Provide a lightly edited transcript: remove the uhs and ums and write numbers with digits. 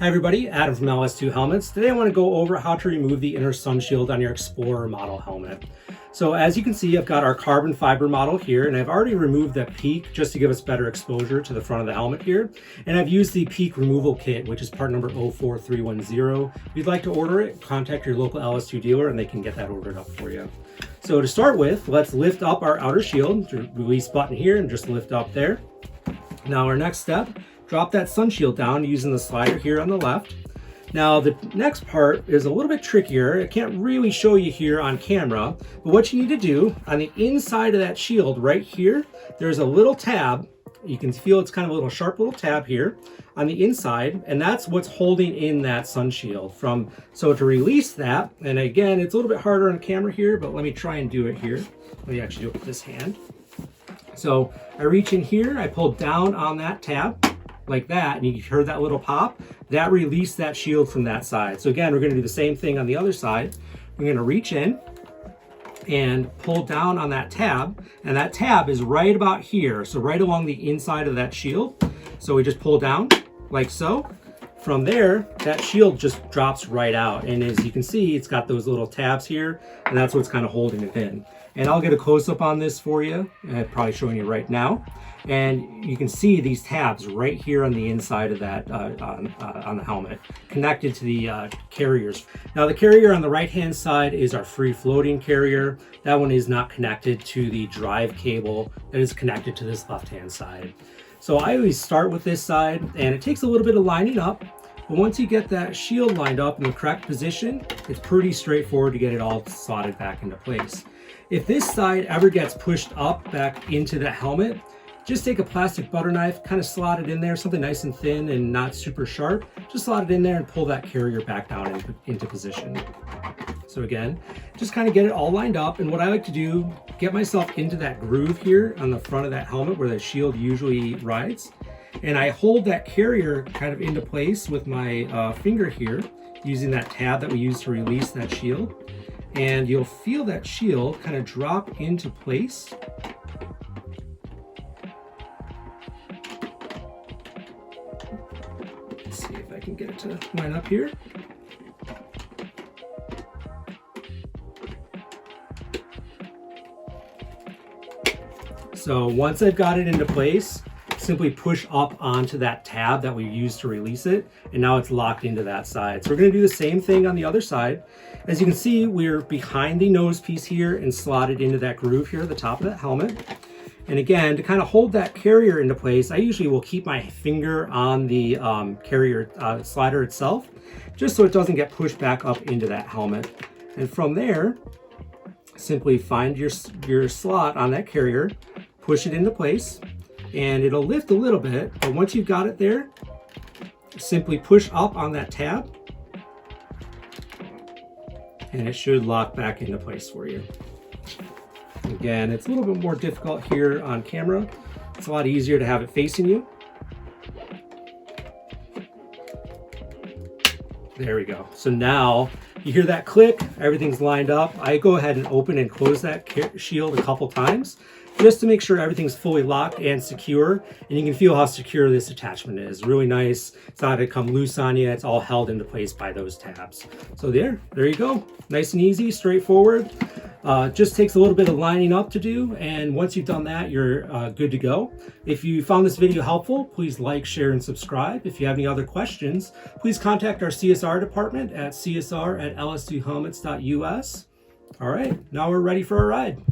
Hi everybody, Adam from LS2 Helmets. Today I want to go over how to remove the inner sun shield on your Explorer model helmet. So as you can see, I've got our carbon fiber model here, and I've already removed that peak just to give us better exposure to the front of the helmet here. And I've used the peak removal kit, which is part number 04310. If you'd like to order it, contact your local LS2 dealer and they can get that ordered up for you. So to start with, let's lift up our outer shield. Release button here and just lift up there. Now our next step, drop that sun shield down using the slider here on the left. Now the next part is a little bit trickier. I can't really show you here on camera, but what you need to do on the inside of that shield right here, there's a little tab. You can feel it's kind of a little sharp little tab here on the inside, and that's what's holding in that sun shield. So to release that, and again, it's a little bit harder on camera here, but let me try and do it here. Let me actually do it with this hand. So I reach in here, I pull down on that tab like that, and you heard that little pop. That released that shield from that side. So again, we're going to do the same thing on the other side. We're going to reach in and pull down on that tab, and that tab is right about here, so right along the inside of that shield. So we just pull down like so. From there, that shield just drops right out, and as you can see, it's got those little tabs here, and that's what's kind of holding it in. And I'll get a close-up on this for you. I'm probably showing you right now. And you can see these tabs right here on the inside of that, on the helmet, connected to the carriers. Now the carrier on the right-hand side is our free-floating carrier. That one is not connected to the drive cable that is connected to this left-hand side. So I always start with this side, and it takes a little bit of lining up. But once you get that shield lined up in the correct position, it's pretty straightforward to get it all slotted back into place. If this side ever gets pushed up back into the helmet, just take a plastic butter knife, kind of slot it in there, something nice and thin and not super sharp. Just slot it in there and pull that carrier back down into position. So again, just kind of get it all lined up. And what I like to do, get myself into that groove here on the front of that helmet where the shield usually rides. And I hold that carrier kind of into place with my finger here, using that tab that we use to release that shield. And you'll feel that shield kind of drop into place. Let's see if I can get it to line up here. So once I've got it into place, simply push up onto that tab that we used to release it, and now it's locked into that side. So we're going to do the same thing on the other side. As you can see, we're behind the nose piece here and slotted into that groove here at the top of the helmet. And again, to kind of hold that carrier into place, I usually will keep my finger on the carrier slider itself, just so it doesn't get pushed back up into that helmet. And from there, simply find your slot on that carrier, push it into place, and it'll lift a little bit, but once you've got it there, simply push up on that tab, and it should lock back into place for you. Again, it's a little bit more difficult here on camera. It's a lot easier to have it facing you. There we go. So now you hear that click, everything's lined up. I go ahead and open and close that shield a couple times just to make sure everything's fully locked and secure. And you can feel how secure this attachment is. Really nice. It's not going to come loose on you. It's all held into place by those tabs. So there you go. Nice and easy, straightforward. Just takes a little bit of lining up to do, and once you've done that, you're good to go. If you found this video helpful, please like, share, and subscribe. If you have any other questions, please contact our CSR department at csr@ls2helmets.us. All right, now we're ready for a ride.